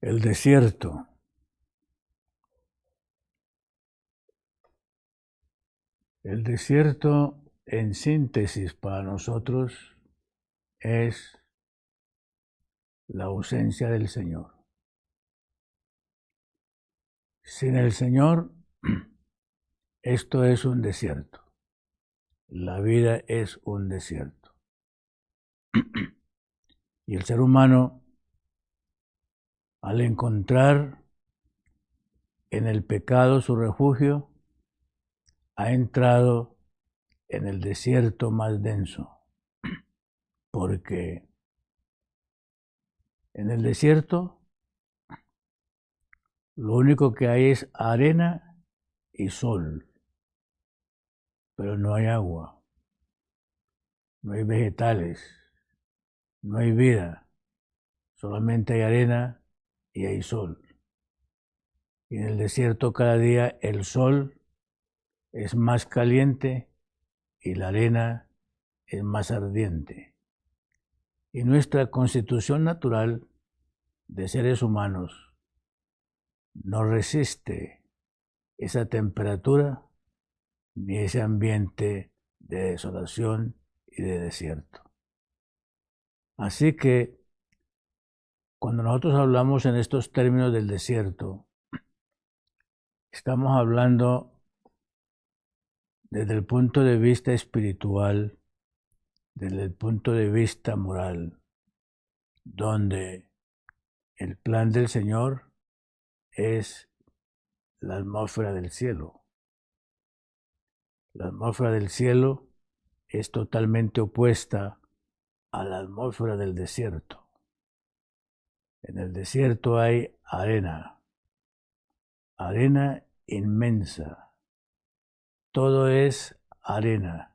El desierto. El desierto, en síntesis para nosotros, es la ausencia del Señor. Sin el Señor, esto es un desierto. La vida es un desierto. Y el ser humano, al encontrar en el pecado su refugio, ha entrado en el desierto más denso, porque en el desierto lo único que hay es arena y sol, pero no hay agua, no hay vegetales, no hay vida, solamente hay arena y hay sol. Y en el desierto cada día el sol es más caliente y la arena es más ardiente. Y nuestra constitución natural de seres humanos no resiste esa temperatura ni ese ambiente de desolación y de desierto. Así que cuando nosotros hablamos en estos términos del desierto, estamos hablando desde el punto de vista espiritual, desde el punto de vista moral, donde el plan del Señor es la atmósfera del cielo. La atmósfera del cielo es totalmente opuesta a la atmósfera del desierto. En el desierto hay arena, arena inmensa. Todo es arena.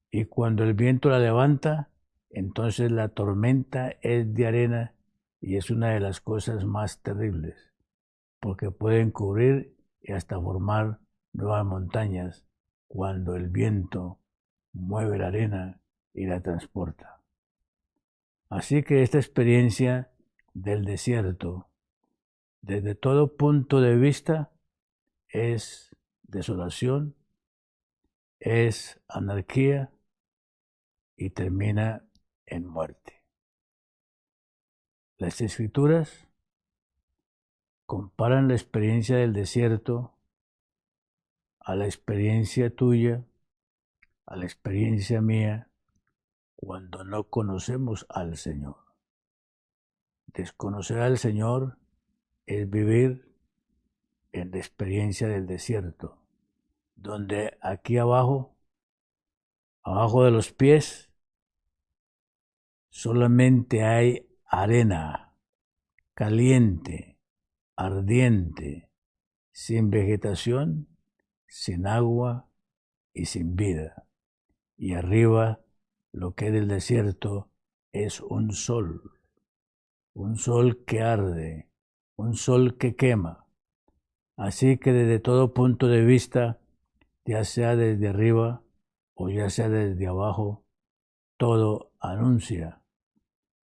Y cuando el viento la levanta, entonces la tormenta es de arena y es una de las cosas más terribles, porque pueden cubrir y hasta formar nuevas montañas cuando el viento mueve la arena y la transporta. Así que esta experiencia del desierto, desde todo punto de vista, es desolación, es anarquía y termina en muerte. Las Escrituras comparan la experiencia del desierto a la experiencia tuya, a la experiencia mía, cuando no conocemos al Señor. Desconocer al Señor es vivir en la experiencia del desierto, donde aquí abajo de los pies, solamente hay arena caliente, ardiente, sin vegetación, sin agua y sin vida. Y arriba, lo que es del desierto es un sol que arde, un sol que quema. Así que desde todo punto de vista, ya sea desde arriba o ya sea desde abajo, todo anuncia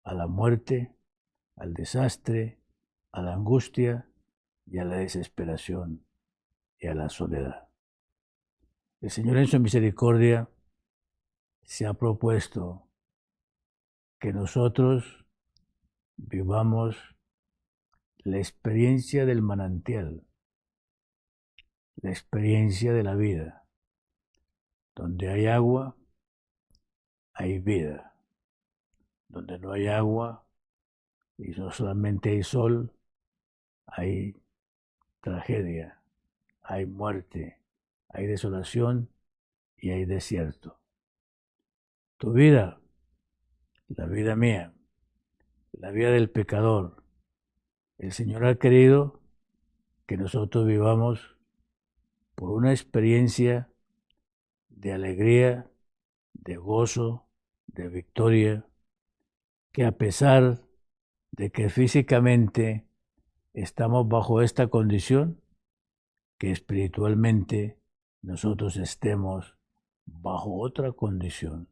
a la muerte, al desastre, a la angustia y a la desesperación y a la soledad. El Señor en su misericordia se ha propuesto que nosotros vivamos la experiencia del manantial, la experiencia de la vida. Donde hay agua, hay vida. Donde no hay agua y no solamente hay sol, hay tragedia, hay muerte, hay desolación y hay desierto. Tu vida, la vida mía, la vida del pecador, el Señor ha querido que nosotros vivamos por una experiencia de alegría, de gozo, de victoria, que a pesar de que físicamente estamos bajo esta condición, que espiritualmente nosotros estemos bajo otra condición.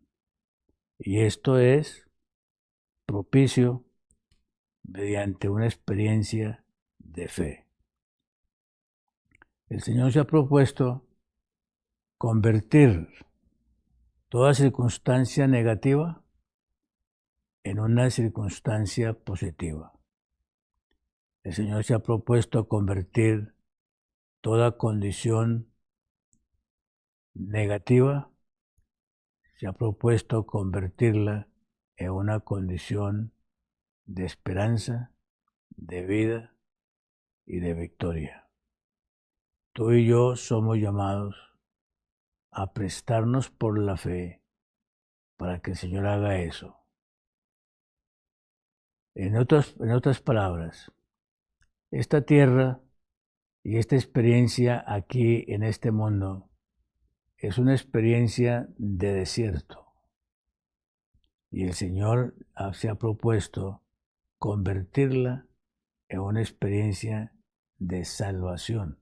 Y esto es propicio mediante una experiencia de fe. El Señor se ha propuesto convertir toda circunstancia negativa en una circunstancia positiva. El Señor se ha propuesto convertir toda condición negativa, se ha propuesto convertirla en una condición de esperanza, de vida y de victoria. Tú y yo somos llamados a prestarnos por la fe para que el Señor haga eso. En otras palabras, esta tierra y esta experiencia aquí en este mundo es una experiencia de desierto. Y el Señor se ha propuesto convertirla en una experiencia de salvación,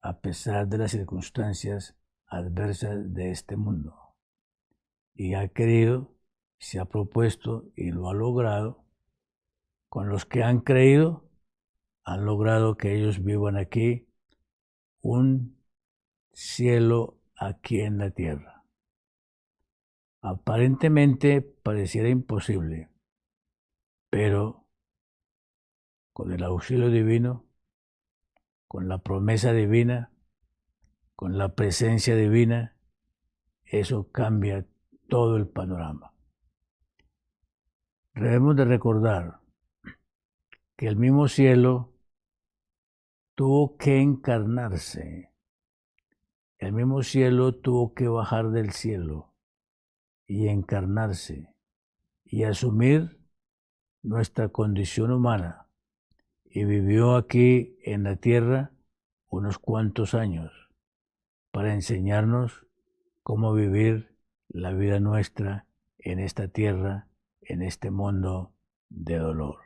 a pesar de las circunstancias adversas de este mundo. Y ha querido, se ha propuesto y lo ha logrado. Con los que han creído, han logrado que ellos vivan aquí un cielo aquí en la tierra. Aparentemente pareciera imposible, pero con el auxilio divino, con la promesa divina, con la presencia divina, eso cambia todo el panorama. Debemos de recordar que el mismo cielo tuvo que encarnarse, el mismo cielo tuvo que bajar del cielo y encarnarse y asumir nuestra condición humana, y vivió aquí en la tierra unos cuantos años para enseñarnos cómo vivir la vida nuestra en esta tierra, en este mundo de dolor.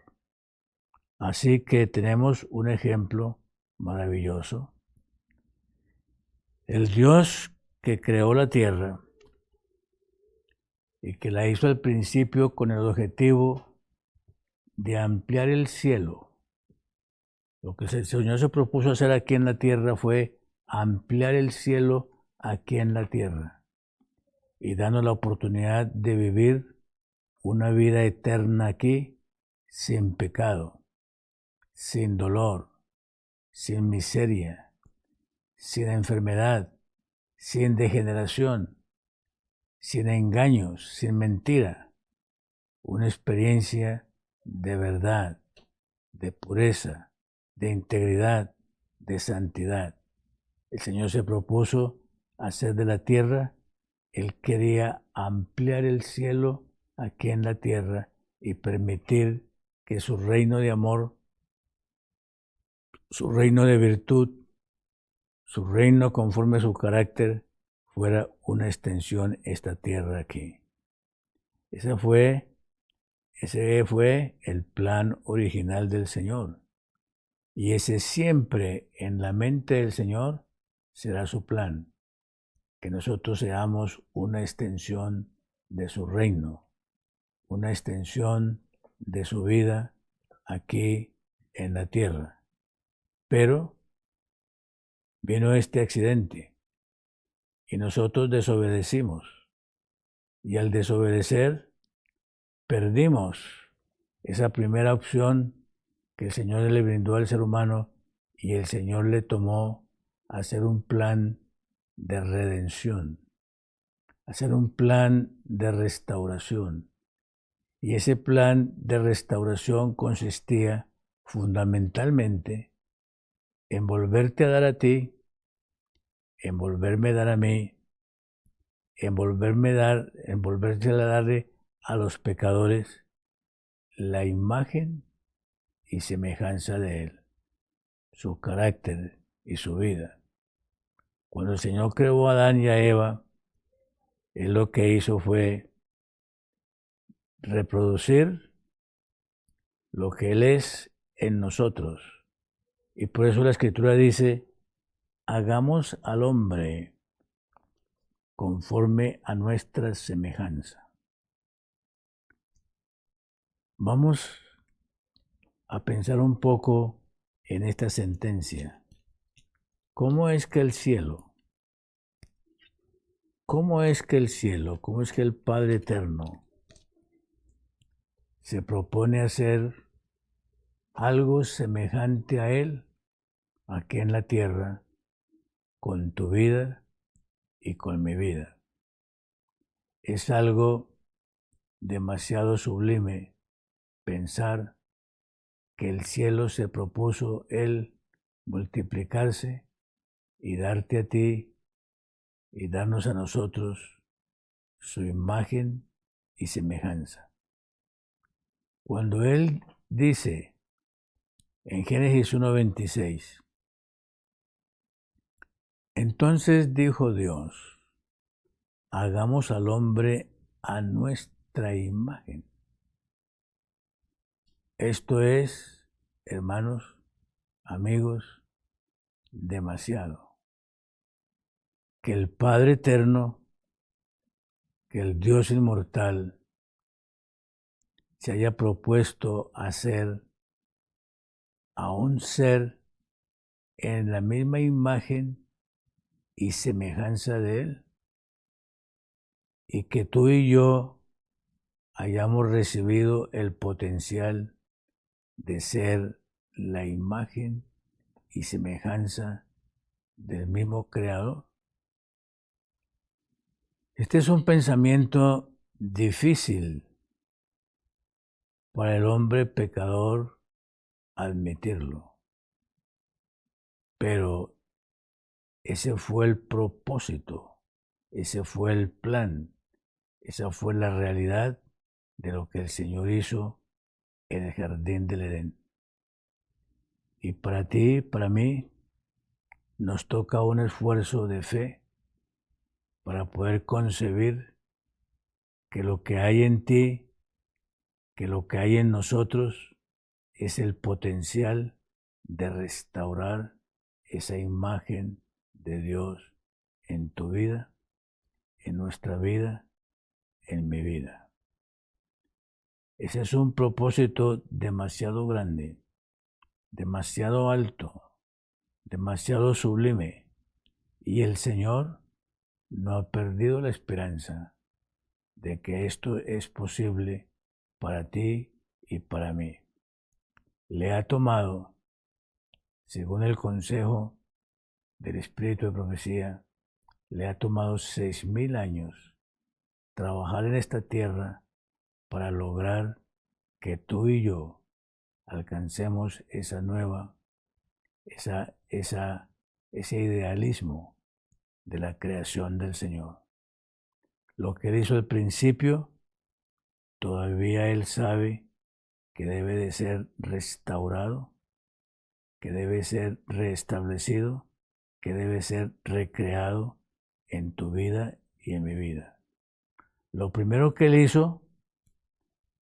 Así que tenemos un ejemplo maravilloso. El Dios que creó la tierra y que la hizo al principio con el objetivo de ampliar el cielo. Lo que el Señor se propuso hacer aquí en la tierra fue ampliar el cielo aquí en la tierra y darnos la oportunidad de vivir una vida eterna aquí sin pecado, sin dolor, sin miseria, sin enfermedad, sin degeneración, sin engaños, sin mentira. Una experiencia de verdad, de pureza, de integridad, de santidad. El Señor se propuso hacer de la tierra, Él quería ampliar el cielo aquí en la tierra y permitir que su reino de amor, su reino de virtud, su reino conforme a su carácter, fuera una extensión esta tierra aquí. Ese fue el plan original del Señor. Y ese siempre en la mente del Señor será su plan, que nosotros seamos una extensión de su reino, una extensión de su vida aquí en la tierra. Pero vino este accidente y nosotros desobedecimos. Y al desobedecer, perdimos esa primera opción que el Señor le brindó al ser humano, y el Señor le tomó a hacer un plan de redención, hacer un plan de restauración. Y ese plan de restauración consistía fundamentalmente en volverte a dar a ti, en volverme a dar a mí, en volverse a darle a los pecadores la imagen y semejanza de Él, su carácter y su vida. Cuando el Señor creó a Adán y a Eva, Él lo que hizo fue reproducir lo que Él es en nosotros. Y por eso la Escritura dice, hagamos al hombre conforme a nuestra semejanza. Vamos a pensar un poco en esta sentencia. ¿Cómo es que el cielo, cómo es que el Padre Eterno se propone hacer algo semejante a Él aquí en la tierra, con tu vida y con mi vida? Es algo demasiado sublime pensar que el cielo se propuso Él multiplicarse y darte a ti y darnos a nosotros su imagen y semejanza. Cuando Él dice en Génesis 1:26, entonces dijo Dios, hagamos al hombre a nuestra imagen. Esto es, hermanos, amigos, demasiado. Que el Padre Eterno, que el Dios inmortal, se haya propuesto hacer a un ser en la misma imagen y semejanza de Él, y que tú y yo hayamos recibido el potencial de ser la imagen y semejanza del mismo Creador. Este es un pensamiento difícil para el hombre pecador admitirlo, pero ese fue el propósito, ese fue el plan, esa fue la realidad de lo que el Señor hizo en el jardín del Edén. Y para ti, para mí, nos toca un esfuerzo de fe para poder concebir que lo que hay en ti, que lo que hay en nosotros, es el potencial de restaurar esa imagen de Dios en tu vida, en nuestra vida, en mi vida. Ese es un propósito demasiado grande, demasiado alto, demasiado sublime, y el Señor no ha perdido la esperanza de que esto es posible para ti y para mí. Le ha tomado, según el consejo del Espíritu de Profecía, le ha tomado 6,000 años trabajar en esta tierra para lograr que tú y yo alcancemos esa nueva, ese idealismo de la creación del Señor. Lo que él hizo al principio, todavía él sabe que debe de ser restaurado, que debe ser restablecido, que debe ser recreado en tu vida y en mi vida. Lo primero que él hizo,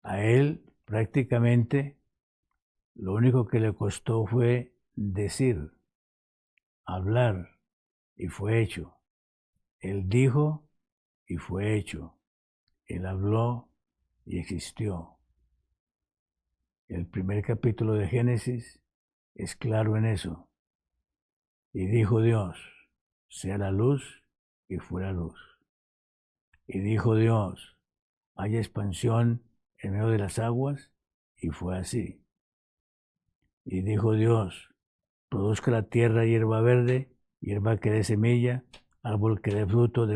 a él prácticamente lo único que le costó fue decir, hablar, y fue hecho. Él dijo y fue hecho. Él habló y existió. El primer capítulo de Génesis es claro en eso. Y dijo Dios, sea la luz, y fue la luz. Y dijo Dios, haya expansión en medio de las aguas, y fue así. Y dijo Dios, produzca la tierra hierba verde, hierba que dé semilla, árbol que dé fruto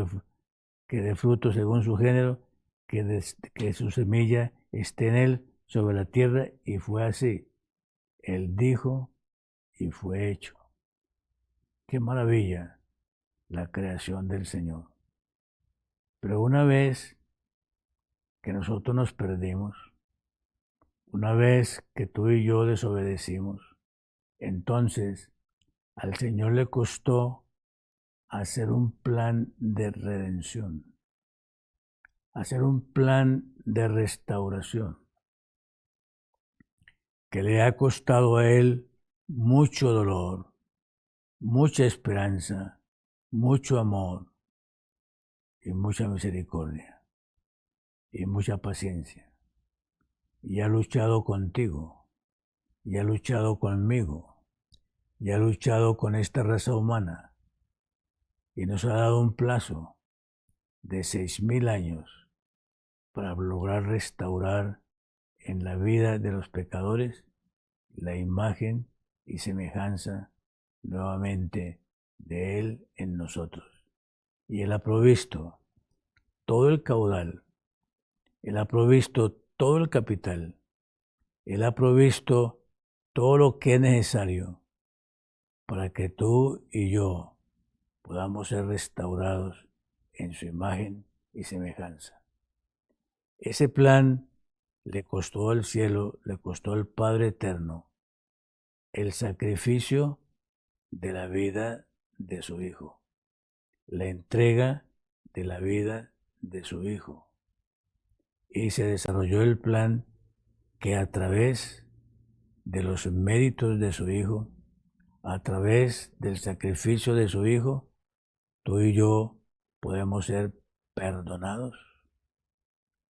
según su género, que su semilla esté en él sobre la tierra, y fue así. Él dijo y fue hecho. Qué maravilla la creación del Señor. Pero una vez que nosotros nos perdimos, una vez que tú y yo desobedecimos, entonces al Señor le costó hacer un plan de redención, hacer un plan de restauración, que le ha costado a Él mucho dolor, mucha esperanza, mucho amor y mucha misericordia y mucha paciencia. Y ha luchado contigo, y ha luchado conmigo, y ha luchado con esta raza humana, y nos ha dado un plazo de 6.000 años para lograr restaurar en la vida de los pecadores la imagen y semejanza nuevamente de Él en nosotros. Y Él ha provisto todo el caudal, Él ha provisto todo el capital, Él ha provisto todo lo que es necesario para que tú y yo podamos ser restaurados en su imagen y semejanza. Ese plan le costó al cielo, le costó al Padre Eterno el sacrificio de la vida de su Hijo, la entrega de la vida de su Hijo. Y se desarrolló el plan que a través de los méritos de su Hijo, a través del sacrificio de su Hijo, tú y yo podemos ser perdonados,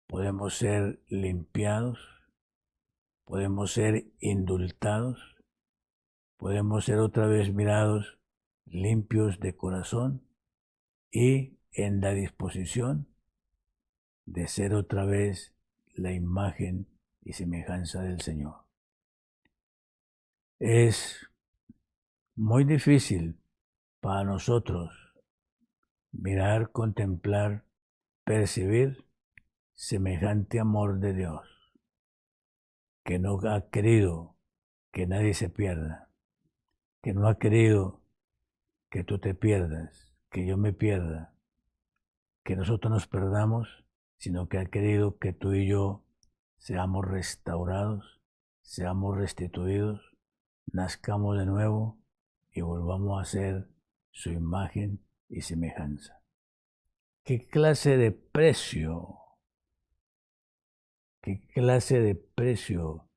podemos ser limpiados, podemos ser indultados, podemos ser otra vez mirados limpios de corazón y en la disposición de ser otra vez la imagen y semejanza del Señor. Es muy difícil para nosotros mirar, contemplar, percibir semejante amor de Dios, que no ha querido que nadie se pierda, que no ha querido que tú te pierdas, que yo me pierda, que nosotros nos perdamos, sino que ha querido que tú y yo seamos restaurados, seamos restituidos, nazcamos de nuevo y volvamos a ser su imagen y semejanza. ¿Qué clase de precio, qué clase de precio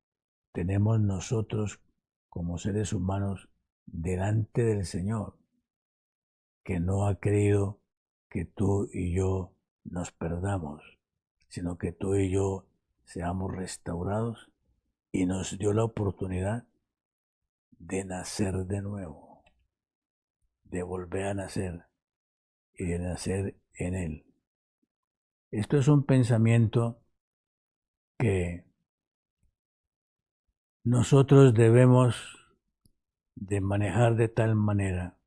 tenemos nosotros como seres humanos delante del Señor, que no ha querido que tú y yo nos perdamos, sino que tú y yo seamos restaurados y nos dio la oportunidad de nacer de nuevo, de volver a nacer y de nacer en Él. Esto es un pensamiento que nosotros debemos de manejar de tal manera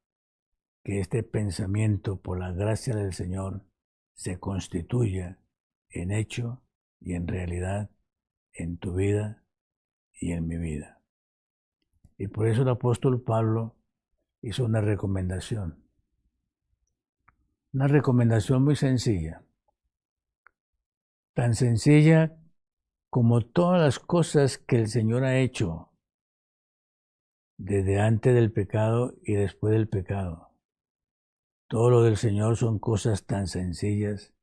que este pensamiento, por la gracia del Señor, se constituya en hecho y en realidad en tu vida y en mi vida. Y por eso el apóstol Pablo hizo una recomendación muy sencilla, tan sencilla como todas las cosas que el Señor ha hecho desde antes del pecado y después del pecado. Todo lo del Señor son cosas tan sencillas,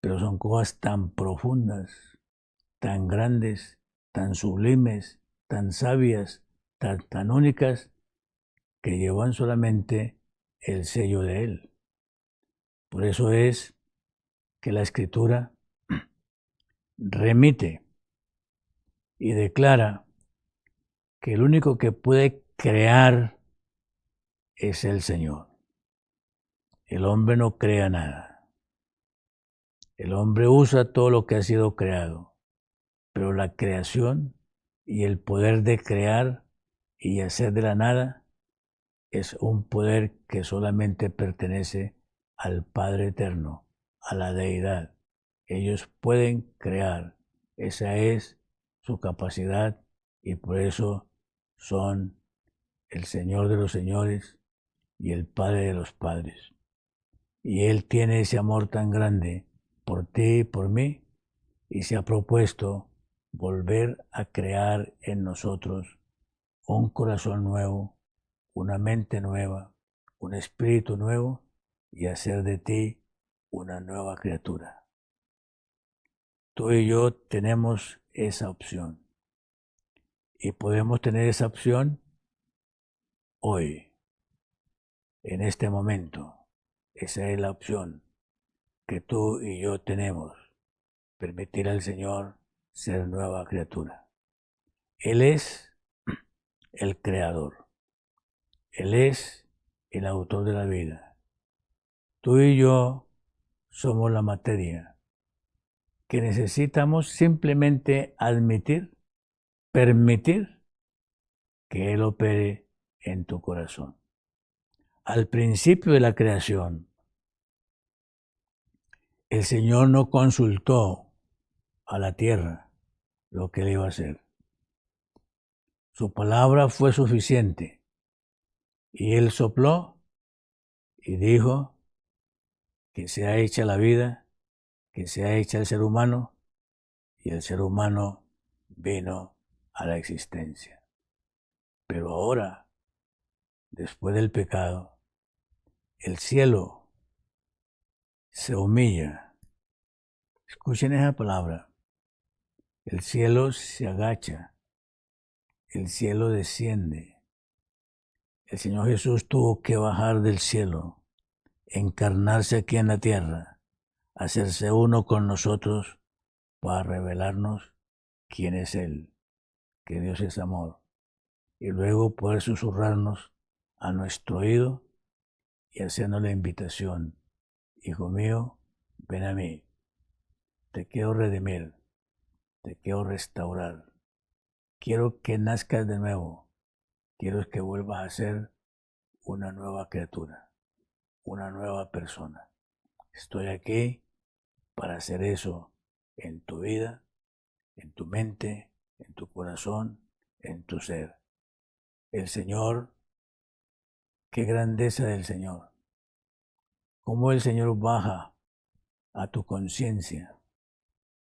pero son cosas tan profundas, tan grandes, tan sublimes, tan sabias, tan únicas, que llevan solamente el sello de Él. Por eso es que la Escritura remite y declara que el único que puede crear es el Señor. El hombre no crea nada. El hombre usa todo lo que ha sido creado, pero la creación y el poder de crear y hacer de la nada es un poder que solamente pertenece al Padre Eterno, a la Deidad. Ellos pueden crear, esa es su capacidad y por eso son el Señor de los señores y el Padre de los padres. Y Él tiene ese amor tan grande por ti y por mí y se ha propuesto volver a crear en nosotros un corazón nuevo, una mente nueva, un espíritu nuevo y hacer de ti una nueva criatura. Tú y yo tenemos esa opción y podemos tener esa opción hoy, en este momento. Esa es la opción que tú y yo tenemos, permitir al Señor ser nueva criatura. Él es el creador. Él es el autor de la vida. Tú y yo somos la materia que necesitamos simplemente admitir, permitir que Él opere en tu corazón. Al principio de la creación, el Señor no consultó a la tierra lo que Él iba a hacer. Su palabra fue suficiente y Él sopló y dijo que sea hecha la vida, que sea hecha el ser humano, y el ser humano vino a la existencia. Pero ahora, después del pecado, el cielo se humilla. Escuchen esa palabra. El cielo se agacha. El cielo desciende. El Señor Jesús tuvo que bajar del cielo, encarnarse aquí en la tierra, hacerse uno con nosotros para revelarnos quién es Él, que Dios es amor, y luego poder susurrarnos a nuestro oído y hacernos la invitación: hijo mío, ven a mí, te quiero redimir, te quiero restaurar, quiero que nazcas de nuevo, quiero que vuelvas a ser una nueva criatura, una nueva persona. Estoy aquí para hacer eso en tu vida, en tu mente, en tu corazón, en tu ser. El Señor, qué grandeza del Señor. Cómo el Señor baja a tu conciencia,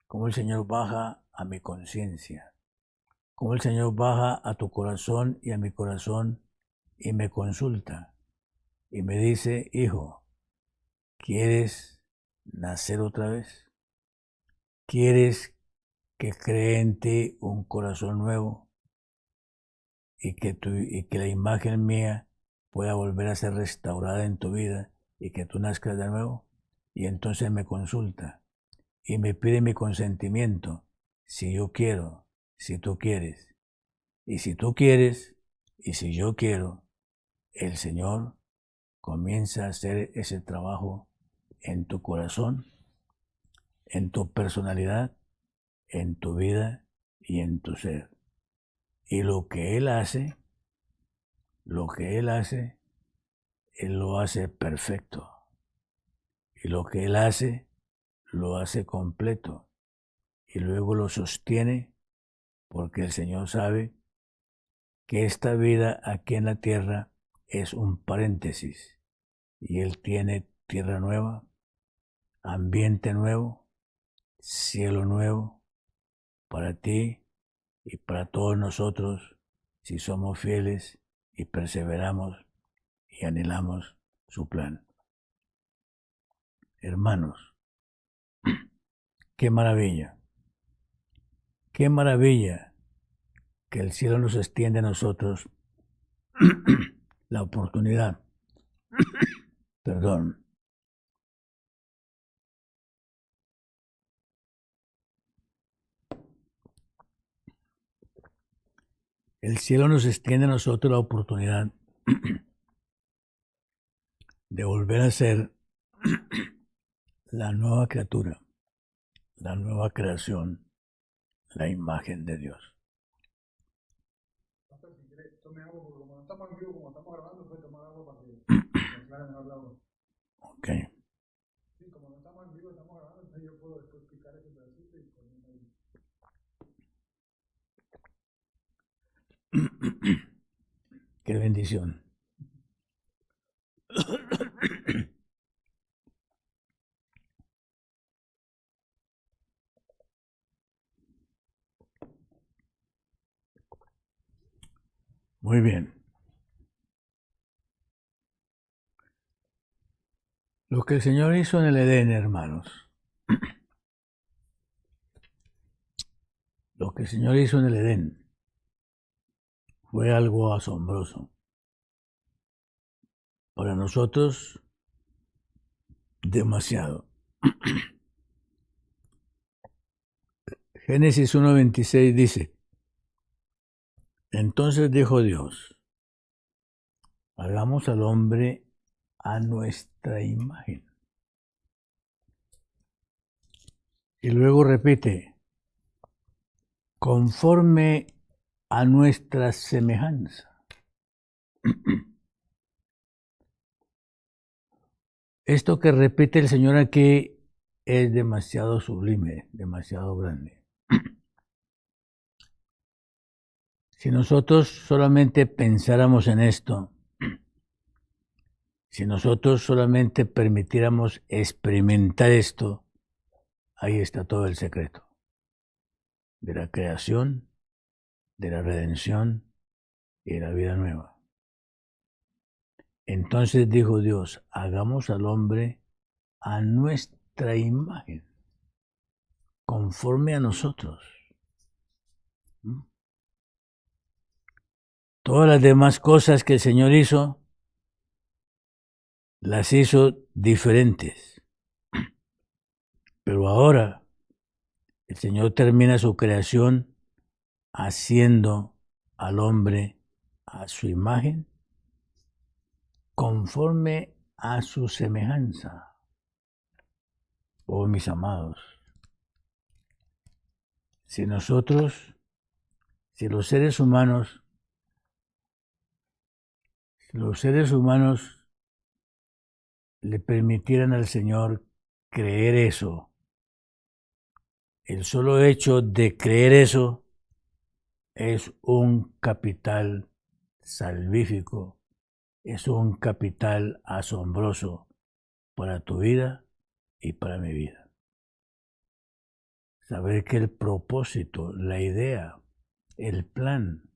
cómo el Señor baja a mi conciencia, cómo el Señor baja a tu corazón y a mi corazón y me consulta y me dice: hijo, ¿quieres nacer otra vez? ¿Quieres que cree en ti un corazón nuevo y que la imagen mía pueda volver a ser restaurada en tu vida y que tú nazcas de nuevo? Y entonces me consulta y me pide mi consentimiento, si yo quiero, si tú quieres. Y si tú quieres y si yo quiero, el Señor comienza a hacer ese trabajo en tu corazón, en tu personalidad, en tu vida y en tu ser. Y lo que Él hace, Él lo hace perfecto. Y lo que Él hace, lo hace completo. Y luego lo sostiene, porque el Señor sabe que esta vida aquí en la tierra es un paréntesis. Y Él tiene tierra nueva, ambiente nuevo, cielo nuevo, para ti y para todos nosotros, si somos fieles y perseveramos y anhelamos su plan. Hermanos, qué maravilla que el cielo nos extiende a nosotros la oportunidad, perdón, el cielo nos extiende a nosotros la oportunidad de volver a ser la nueva criatura, la nueva creación, la imagen de Dios. Si quieres, tome agua, porque como no estamos en vivo, como estamos grabando, pues tomar agua para que se aclare mejor la voz. Ok. Sí, como no estamos en vivo, estamos grabando, entonces yo puedo después picar ese pedacito y ponerme ahí. Qué bendición. Muy bien. Lo que el Señor hizo en el Edén, hermanos, lo que el Señor hizo en el Edén fue algo asombroso. Para nosotros, demasiado. Génesis 1:26 dice: Entonces dijo Dios, hagamos al hombre a nuestra imagen. Y luego repite, conforme a nuestra semejanza. Esto que repite el Señor aquí es demasiado sublime, demasiado grande. Si nosotros solamente pensáramos en esto, si nosotros solamente permitiéramos experimentar esto, ahí está todo el secreto de la creación, de la redención y de la vida nueva. Entonces dijo Dios, hagamos al hombre a nuestra imagen, conforme a nosotros. Todas las demás cosas que el Señor hizo, las hizo diferentes. Pero ahora el Señor termina su creación haciendo al hombre a su imagen, conforme a su semejanza. Oh, mis amados, si los seres humanos le permitieran al Señor creer eso, el solo hecho de creer eso es un capital salvífico, es un capital asombroso para tu vida y para mi vida. Saber que el propósito, la idea, el plan,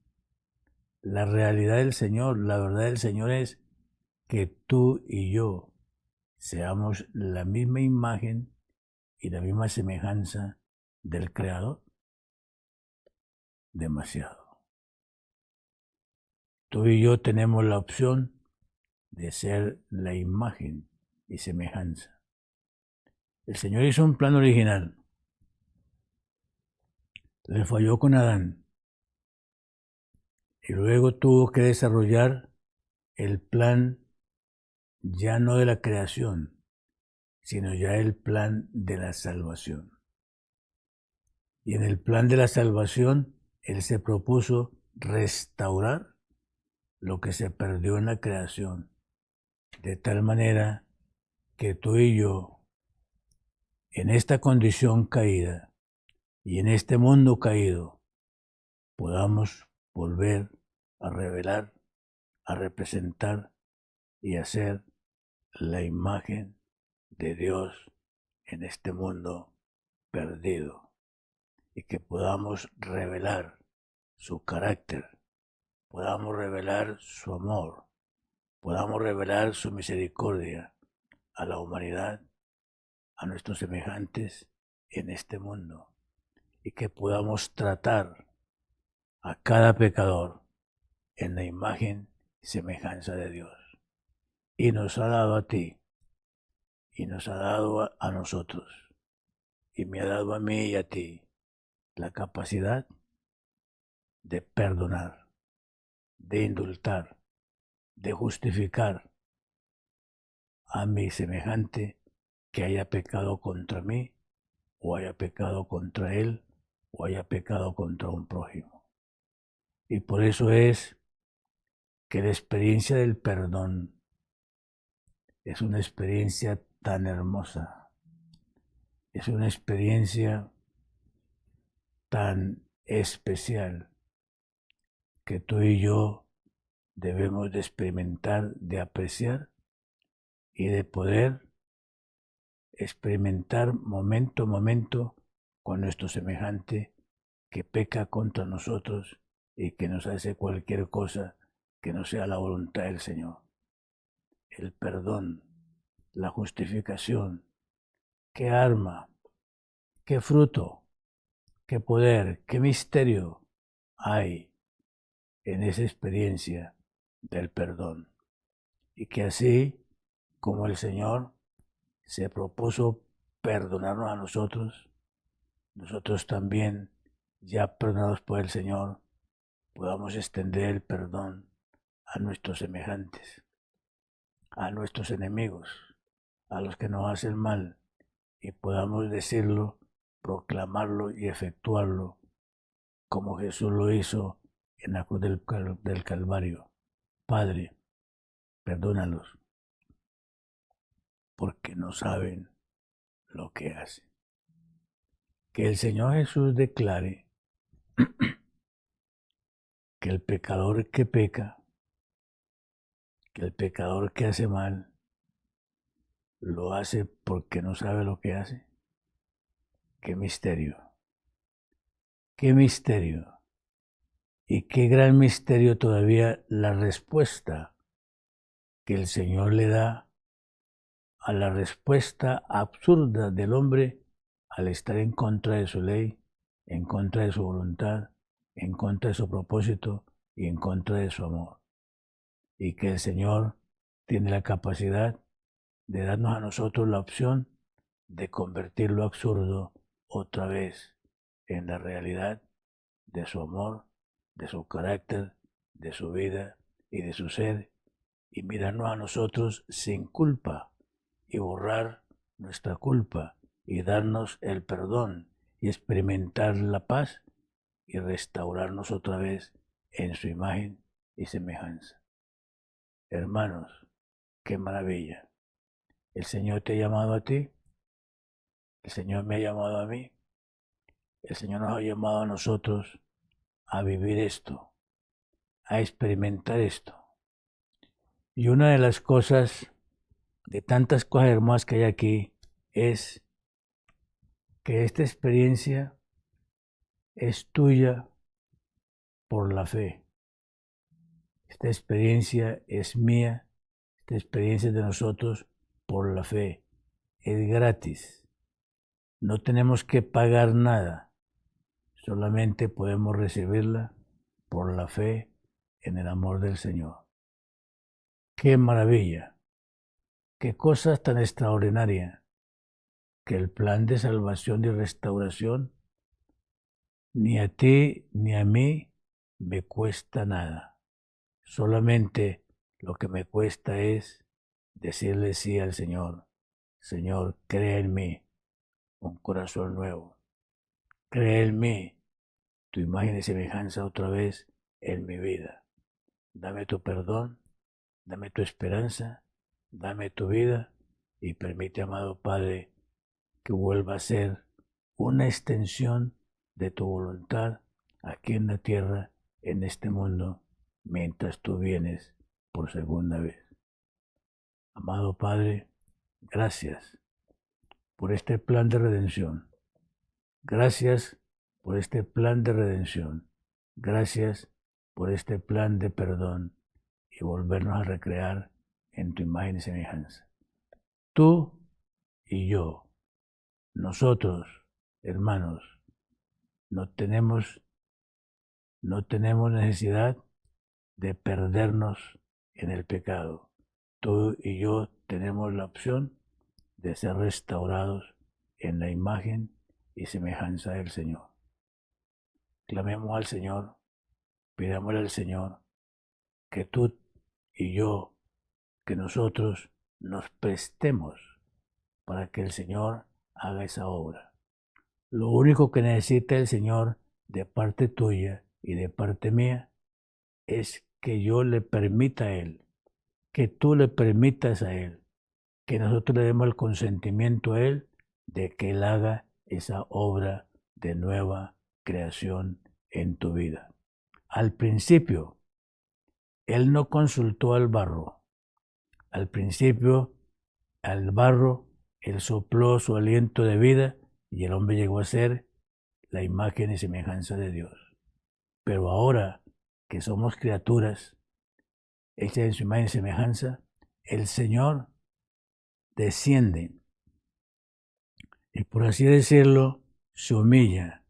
la realidad del Señor, la verdad del Señor es que tú y yo seamos la misma imagen y la misma semejanza del Creador. Demasiado. Tú y yo tenemos la opción de ser la imagen y semejanza. El Señor hizo un plan original. Le falló con Adán. Y luego tuvo que desarrollar el plan ya no de la creación, sino ya el plan de la salvación. Y en el plan de la salvación, Él se propuso restaurar lo que se perdió en la creación, de tal manera que tú y yo, en esta condición caída y en este mundo caído, podamos volver a revelar, a representar y a ser la imagen de Dios en este mundo perdido, y que podamos revelar su carácter, podamos revelar su amor, podamos revelar su misericordia a la humanidad, a nuestros semejantes en este mundo, y que podamos tratar a cada pecador en la imagen y semejanza de Dios. Y nos ha dado a ti, y nos ha dado a nosotros, y me ha dado a mí y a ti la capacidad de perdonar, de indultar, de justificar a mi semejante que haya pecado contra mí, o haya pecado contra él, o haya pecado contra un prójimo. Y por eso es que la experiencia del perdón es una experiencia tan hermosa, es una experiencia tan especial que tú y yo debemos de experimentar, de apreciar y de poder experimentar momento a momento con nuestro semejante que peca contra nosotros y que nos hace cualquier cosa que no sea la voluntad del Señor. El perdón, la justificación, qué arma, qué fruto, qué poder, qué misterio hay en esa experiencia del perdón. Y que así como el Señor se propuso perdonarnos a nosotros, nosotros también, ya perdonados por el Señor, podamos extender el perdón a nuestros semejantes, a nuestros enemigos, a los que nos hacen mal, y podamos decirlo, proclamarlo y efectuarlo como Jesús lo hizo en la cruz del Calvario. Padre, perdónalos, porque no saben lo que hacen. Que el Señor Jesús declare que el pecador que peca, que el pecador que hace mal, lo hace porque no sabe lo que hace. Qué misterio, qué misterio. Y qué gran misterio todavía la respuesta que el Señor le da a la respuesta absurda del hombre al estar en contra de su ley, en contra de su voluntad, en contra de su propósito y en contra de su amor. Y que el Señor tiene la capacidad de darnos a nosotros la opción de convertir lo absurdo otra vez en la realidad de su amor, de su carácter, de su vida y de su ser, y mirarnos a nosotros sin culpa y borrar nuestra culpa y darnos el perdón y experimentar la paz y restaurarnos otra vez en su imagen y semejanza. Hermanos, qué maravilla. El Señor te ha llamado a ti, el Señor me ha llamado a mí, el Señor nos ha llamado a nosotros a vivir esto, a experimentar esto. Y una de las cosas, de tantas cosas hermosas que hay aquí, es que esta experiencia es tuya por la fe. Esta experiencia es mía, esta experiencia es de nosotros por la fe. Es gratis. No tenemos que pagar nada, solamente podemos recibirla por la fe en el amor del Señor. ¡Qué maravilla! ¡Qué cosa tan extraordinaria! Que el plan de salvación y restauración ni a ti ni a mí me cuesta nada. Solamente lo que me cuesta es decirle sí al Señor. Señor, crea en mí un corazón nuevo. Crea en mí tu imagen y semejanza otra vez en mi vida. Dame tu perdón, dame tu esperanza, dame tu vida y permite, amado Padre, que vuelva a ser una extensión de tu voluntad aquí en la tierra, en este mundo, mientras tú vienes por segunda vez. Amado Padre, gracias por este plan de redención. Gracias por este plan de redención. Gracias por este plan de perdón y volvernos a recrear en tu imagen y semejanza. Tú y yo, nosotros, hermanos, no tenemos necesidad de perdernos en el pecado. Tú y yo tenemos la opción de ser restaurados en la imagen y semejanza del Señor. Clamemos al Señor, pidámosle al Señor que tú y yo, que nosotros nos prestemos para que el Señor haga esa obra. Lo único que necesita el Señor de parte tuya y de parte mía es que yo le permita a Él, que tú le permitas a Él, que nosotros le demos el consentimiento a Él de que Él haga esa obra de nueva creación en tu vida. Al principio, Él no consultó al barro. Al principio, al barro, Él sopló su aliento de vida y el hombre llegó a ser la imagen y semejanza de Dios. Pero ahora que somos criaturas hechas en su imagen y semejanza, el Señor desciende y, por así decirlo, se humilla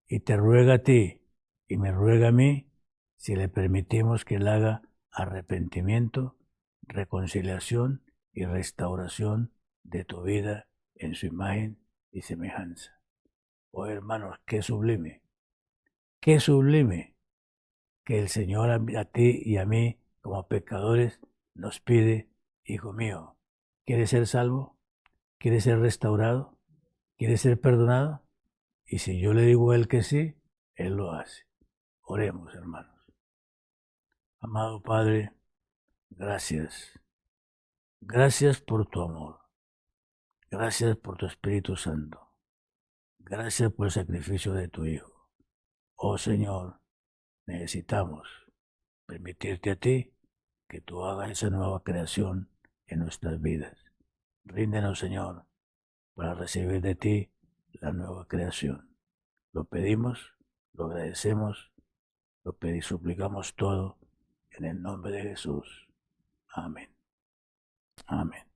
y te ruega a ti y me ruega a mí si le permitimos que Él haga arrepentimiento, reconciliación y restauración de tu vida en su imagen y semejanza. Oh hermanos, qué sublime que el Señor a ti y a mí, como pecadores, nos pide, hijo mío, ¿quieres ser salvo? ¿Quieres ser restaurado? ¿Quieres ser perdonado? Y si yo le digo a él que sí, él lo hace. Oremos, hermanos. Amado Padre, gracias. Gracias por tu amor. Gracias por tu Espíritu Santo. Gracias por el sacrificio de tu Hijo. Oh Señor, necesitamos permitirte a ti que tú hagas esa nueva creación en nuestras vidas. Ríndenos, Señor, para recibir de ti la nueva creación. Lo pedimos, lo agradecemos, suplicamos todo en el nombre de Jesús. Amén. Amén.